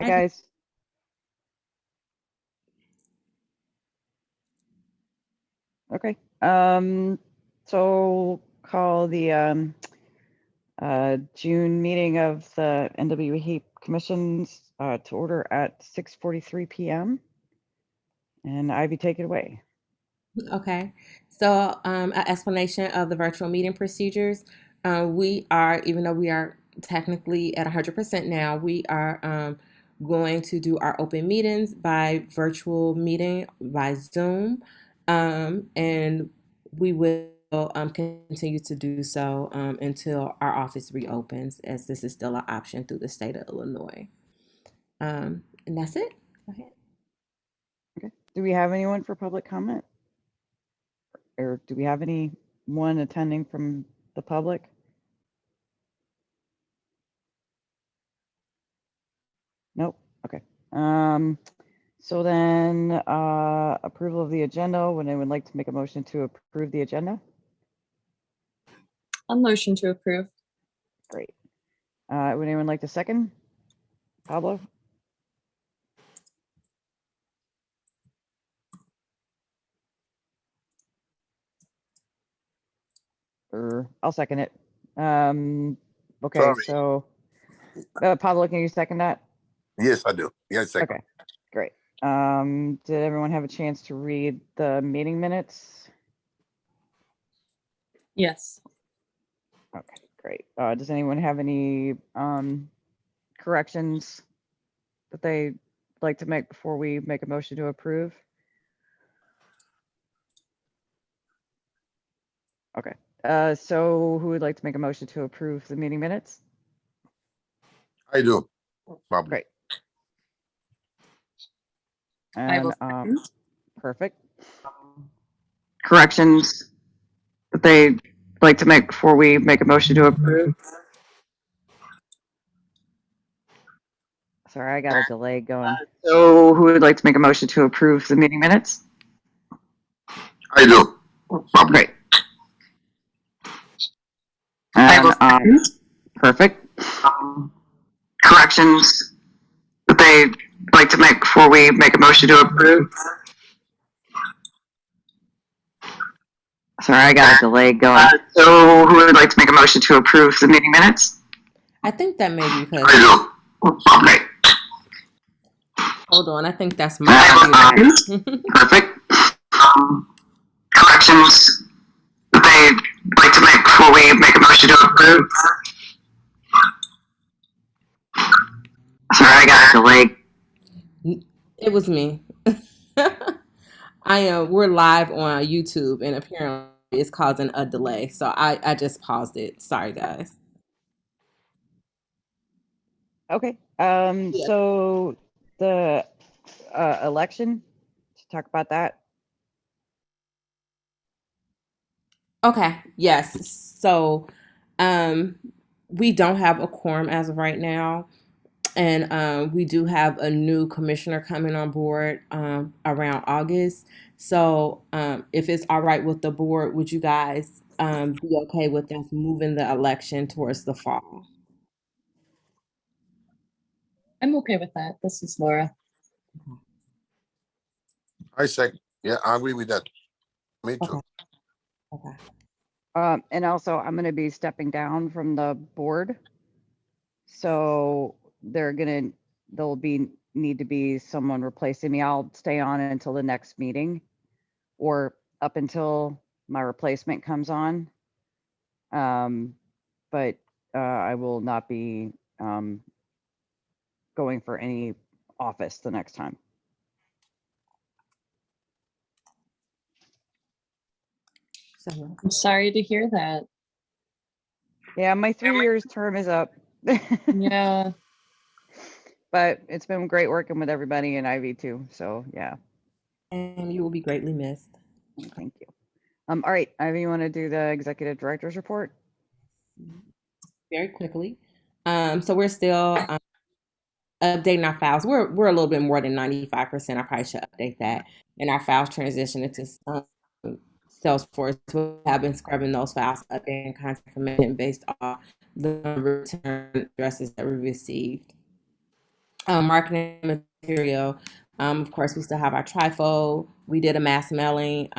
Hi, guys. Okay. So call the June meeting of the NWA Commissions to order at 6:43 p.m. And Ivy, take it away. Okay. So, an explanation of the virtual meeting procedures. Even though we are technically at 100% now, we are going to do our open meetings by virtual meeting by Zoom. And we will continue to do so until our office reopens, as this is still an option through the state of Illinois. And that's it. Go ahead. Okay. Do we have anyone for public comment? Or do we have anyone attending from the public? Nope. Okay. So then approval of the agenda. Would anyone like to make a motion to approve the agenda? A motion to approve. Great. Would anyone like to second? Pablo? Or I'll second it. Okay, Sorry. so Pablo, can you second that? Yes, I do. Yes, second. Okay, great. Did everyone have a chance to read the meeting minutes? Yes. Okay, great. Does anyone have any corrections that they'd like to make before we make a motion to approve? Okay. So who would like to make a motion to approve the meeting minutes? I do. Probably. Great. I will And second. perfect. Corrections that they'd like to make before we make a motion to approve? Sorry, I got a delay going. So who would like to make a motion to approve the meeting minutes? I do. Probably. Great. And perfect. Corrections that they'd like to make before we make a motion to approve? Sorry, I got a delay going. So who would like to make a motion to approve the meeting minutes? I think that may be because. I do. Probably. Hold on, I think that's my computer. Perfect. Corrections that they'd like to make before we make a motion to approve? Sorry, I got a delay. It was me. We're live on YouTube and apparently it's causing a delay. So I just paused it. Sorry guys. Okay. Yeah. So the election, to talk about that. Okay. Yes. So um we don't have a quorum as of right now. And we do have a new commissioner coming on board around August. So if it's all right with the board, would you guys be okay with us moving the election towards the fall? I'm okay with that. This is Laura. I second. Yeah, I agree with that. Me too. Okay. And also, I'm going to be stepping down from the board. So there'll be need to be someone replacing me. I'll stay on until the next meeting or up until my replacement comes on. But I will not be going for any office the next time. So I'm sorry to hear that. Yeah, my 3 years term is up. Yeah. But it's been great working with everybody in Ivy too. So yeah, and you will be greatly missed. thank you. All right, Ivy, you want to do the executive director's report? Very quickly. So we're still updating our files. We're a little bit more than 95%. I probably should update that. And our files transition into Salesforce. We have been scrubbing those files, updating contact information based off the return addresses that we received. Marketing material. Of course, we still have our TRIFO. We did a mass mailing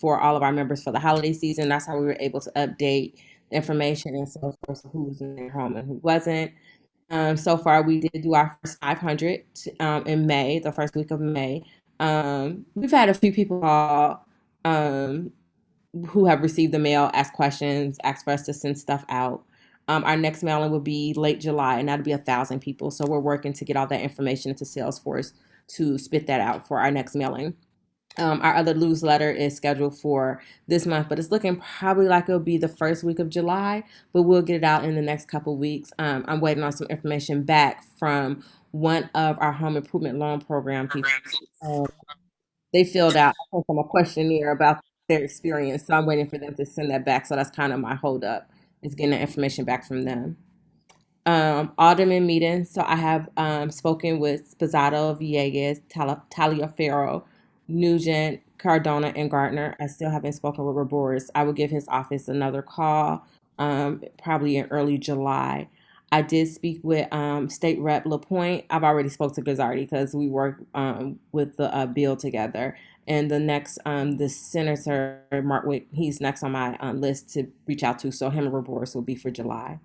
for all of our members for the holiday season. That's how we were able to update the information and so forth, who was in their home and who wasn't. So far, we did do our first 500 in May, the first week of May. We've had a few people call who have received the mail, ask questions, ask for us to send stuff out. Our next mailing will be late July, and that'll be 1,000 people. So we're working to get all that information into Salesforce to spit that out for our next mailing. Our other newsletter is scheduled for this month, but it's looking probably like it'll be the first week of July, but we'll get it out in the next couple weeks. I'm waiting on some information back from one of our home improvement loan program people. They filled out from a questionnaire about their experience, so I'm waiting for them to send that back. So that's kind of my holdup, is getting the information back from them. Alderman meetings. So I have spoken with Spazzato, Villegas, Taliaferro, Nugent, Cardona, and Gardner. I still haven't spoken with Roboris. I will give his office another call probably in early July. I did speak with State Rep LaPointe. I've already spoke to Gazzardi because we work with the bill together. And the next, the Senator Mark Wick, he's next on my list to reach out to. So him and Roboris will be for July.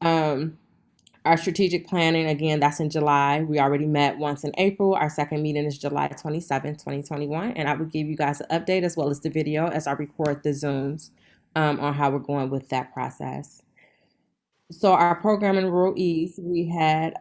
Our strategic planning, again, that's in July. We already met once in April. Our second meeting is July 27th, 2021. And I will give you guys an update as well as the video as I record the Zooms on how we're going with that process. So our program in Rural East, we had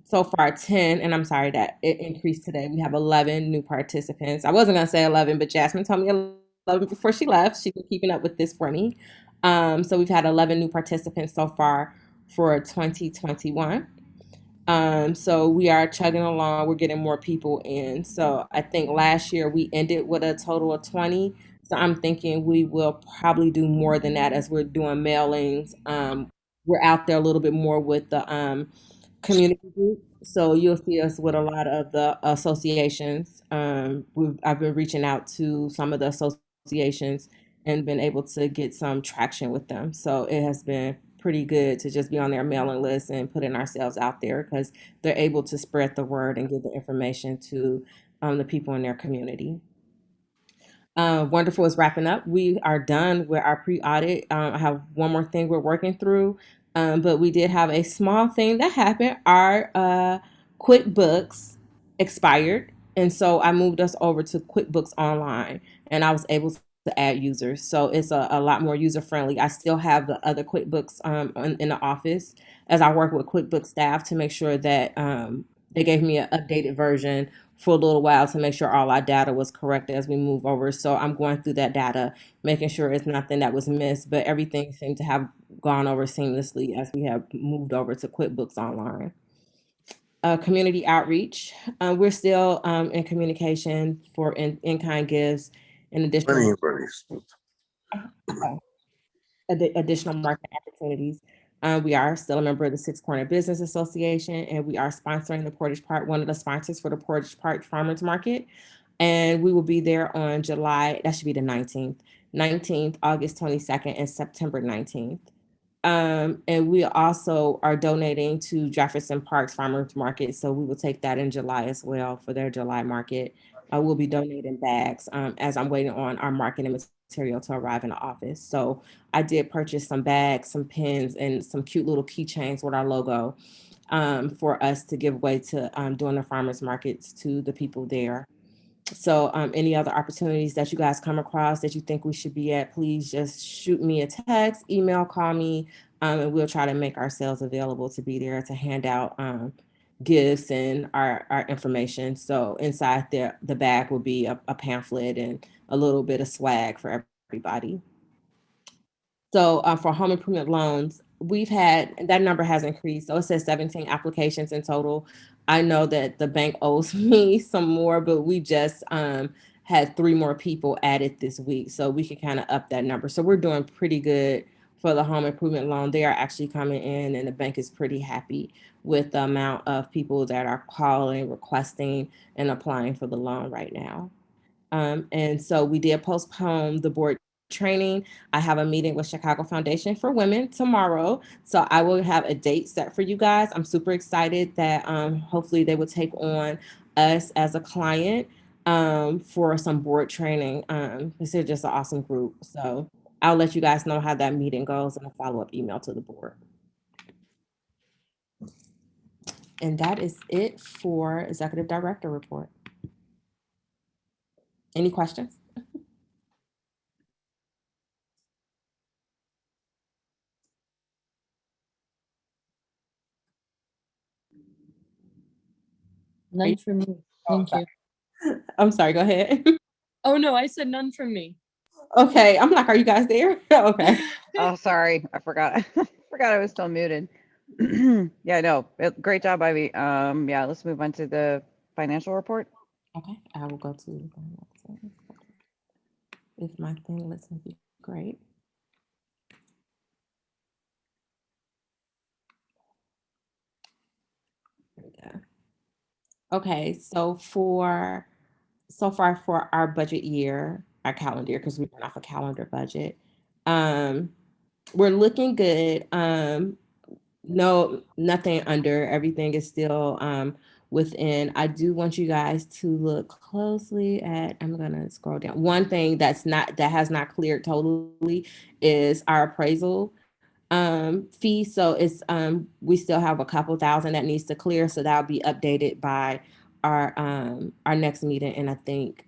so far 10, and I'm sorry that it increased today. We have 11 new participants. I wasn't going to say 11, but Jasmine told me 11 before she left. She's been keeping up with this for me. So we've had 11 new participants so far for 2021. So we are chugging along. We're getting more people in. So I think last year we ended with a total of 20. So I'm thinking we will probably do more than that as we're doing mailings. We're out there a little bit more with the community group. So you'll see us with a lot of the associations. I've been reaching out to some of the associations and been able to get some traction with them. So it has been pretty good to just be on their mailing list and putting ourselves out there because they're able to spread the word and give the information to the people in their community. Wonderful is wrapping up. We are done with our pre-audit. I have one more thing we're working through, but we did have a small thing that happened. Our QuickBooks expired, and so I moved us over to QuickBooks Online, and I was able to add users. So it's a lot more user friendly. I still have the other QuickBooks in the office as I work with QuickBooks staff to make sure that they gave me an updated version for a little while to make sure all our data was correct as we move over. So I'm going through that data, making sure it's nothing that was missed, but everything seemed to have gone over seamlessly as we have moved over to QuickBooks Online. Community outreach. We're still in communication for in-kind gifts and additional additional market opportunities. We are still a member of the Six Corner Business Association, and we are sponsoring the Portage Park, one of the sponsors for the Portage Park Farmers Market. And we will be there on July, that should be the 19th, August 22nd, and September 19th. And we also are donating to Jefferson Park's Farmers Market, so we will take that in July as well for their July market. We'll be donating bags as I'm waiting on our marketing material to arrive in the office. So I did purchase some bags, some pins, and some cute little keychains with our logo for us to give away to doing the farmers markets to the people there. So any other opportunities that you guys come across that you think we should be at, please just shoot me a text, email, call me, and we'll try to make ourselves available to be there to hand out gifts and our information. So inside the bag will be a pamphlet and a little bit of swag for everybody. So for home improvement loans, we've had, that number has increased. So it says 17 applications in total. I know that the bank owes me some more, but we just had 3 more people added this week. So we can kind of up that number. So we're doing pretty good for the home improvement loan. They are actually coming in and the bank is pretty happy with the amount of people that are calling, requesting, and applying for the loan right now. And so we did postpone the board training. I have a meeting with Chicago Foundation for Women tomorrow. So I will have a date set for you guys. I'm super excited that hopefully they will take on us as a client for some board training. This is just an awesome group. So I'll let you guys know how that meeting goes in a follow-up email to the board. And that is it for Executive Director report. Any questions? None from me. Thank you. I'm sorry, go ahead. Oh, no, I said none from me. Okay, I'm like, are you guys there? Okay. Oh, sorry, I forgot. Forgot I was still muted. Yeah, no, great job, Ivy. Yeah, let's move on to the financial report. Okay, I will go to if my thing lets me be great. There we go. Okay, so far for our budget year, our calendar year, because we went off a calendar budget, we're looking good. No, nothing under. Everything is still within. I do want you guys to look closely at, I'm gonna scroll down. One thing that has not cleared totally is our appraisal fee. So it's we still have a couple thousand that needs to clear. So that'll be updated by our next meeting, and I think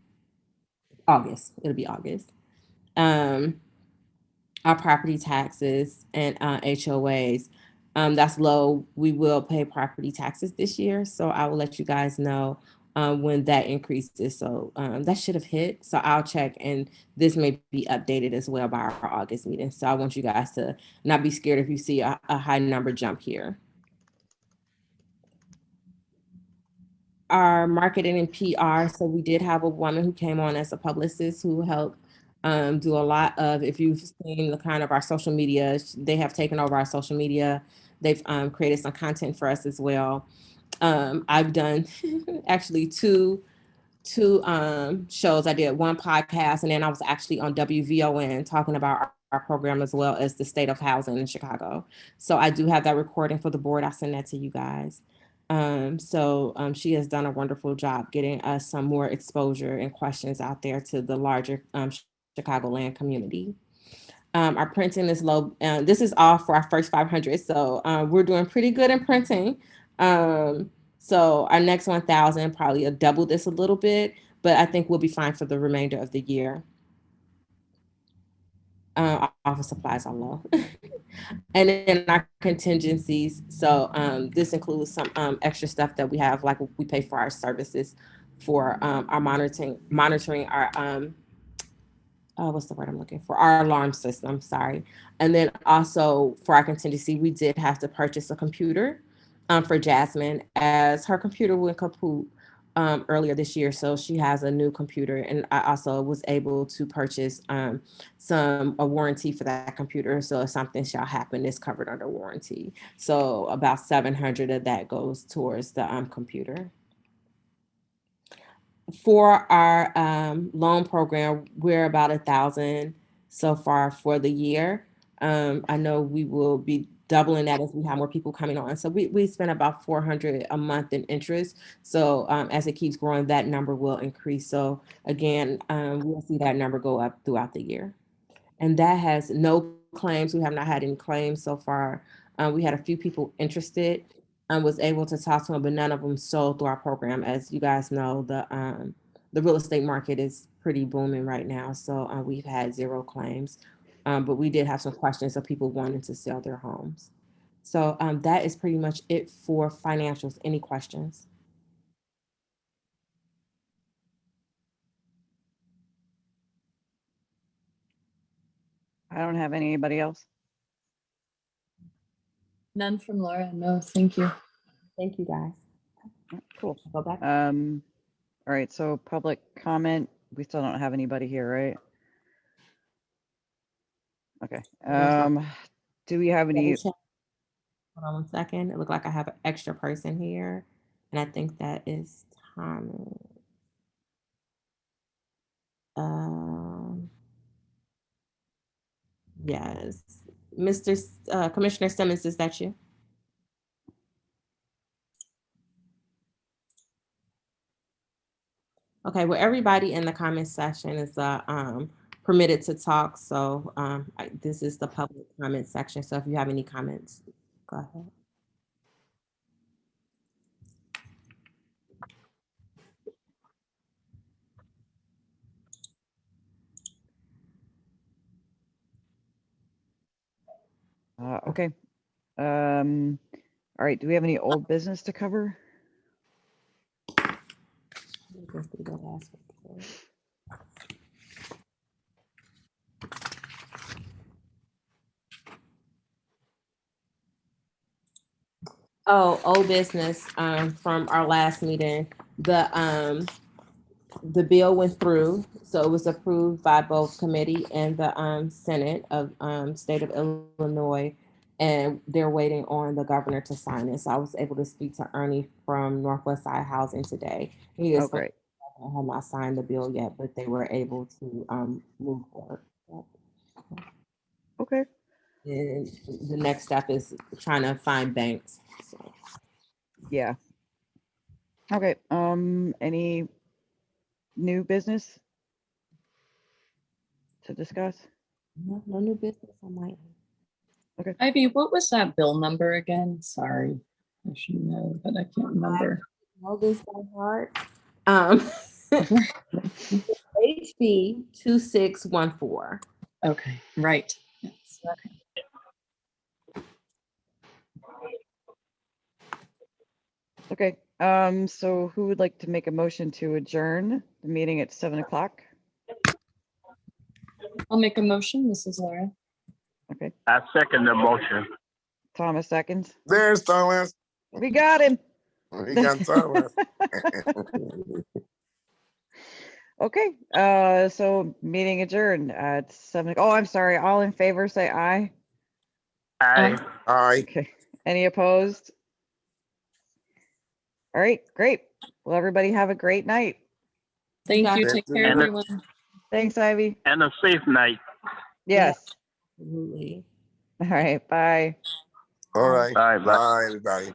August. It'll be August. Our property taxes and HOAs. That's low. We will pay property taxes this year. So I will let you guys know when that increases. So that should have hit. So I'll check, and this may be updated as well by our August meeting. So I want you guys to not be scared if you see a high number jump here. Our marketing and PR. So we did have a woman who came on as a publicist who helped do a lot of, if you've seen the kind of our social media, they have taken over our social media. They've created some content for us as well. I've done actually two shows. I did one podcast, and then I was actually on WVON talking about our program as well as the state of housing in Chicago. So I do have that recording for the board. I'll send that to you guys. She has done a wonderful job getting us some more exposure and questions out there to the larger Chicagoland community. Our printing is low. This is all for our first 500. So we're doing pretty good in printing. So our next 1,000 probably double this a little bit, but I think we'll be fine for the remainder of the year. Office supplies are low. And then our contingencies. So this includes some extra stuff that we have, like we pay for our services for our monitoring our what's the word I'm looking for? Our alarm system, sorry. And then also for our contingency, we did have to purchase a computer for Jasmine, as her computer went kaput earlier this year. So she has a new computer, and I also was able to purchase a warranty for that computer. So if something shall happen, it's covered under warranty. So about 700 of that goes towards the computer. For our loan program, we're about 1,000 so far for the year. I know we will be doubling that as we have more people coming on. So we spend about 400 a month in interest. So as it keeps growing, that number will increase. So again, we'll see that number go up throughout the year. And that has no claims. We have not had any claims so far. We had a few people interested. I was able to talk to them, but none of them sold through our program. As you guys know, the real estate market is pretty booming right now. So we've had 0 claims, but we did have some questions of people wanting to sell their homes. So that is pretty much it for financials. Any questions? I don't have anybody else. None from Laura. No, thank you. Thank you, guys. Cool. Go back. All right, so public comment, we still don't have anybody here, right? Okay. Do we have any? Hold on 1 second. It looked like I have an extra person here, and I think that is Thomas. Yes. Mr. Commissioner Simmons, is that you? Okay, well, everybody in the comment section is permitted to talk, so this is the public comment section, so if you have any comments, go ahead. Okay. All right, do we have any old business to cover? Oh, old business from our last meeting. The bill went through, so it was approved by both committee and the Senate of state of Illinois, and they're waiting on the governor to sign it. So I was able to speak to Ernie from Northwest Side Housing today. He Oh, is great. have not signed the bill yet, but they were able to move forward. Okay. And the next step is trying to find banks. So. Yeah. Okay, any new business to discuss? No new business on my end. Ivy, what was that bill number again? Sorry. I should know, but I can't remember. Know this by heart. HB 2614. Okay, right. Yes, okay. Okay, so who would like to make a motion to adjourn the meeting at 7 o'clock? I'll make a motion. This is Laura. Okay, I second the motion. Thomas seconds. There's Thomas. We got him. We got Thomas. Okay, so meeting adjourned at 7. Oh, I'm sorry. All in favor, say aye. Aye. Aye. Okay, any opposed? All right, great. Well, everybody have a great night. Thank you. Thank Take you. care, And everyone. Thanks, Ivy. And a safe night. Yes. Absolutely. All right, bye. All right. Bye, bye. Bye, everybody.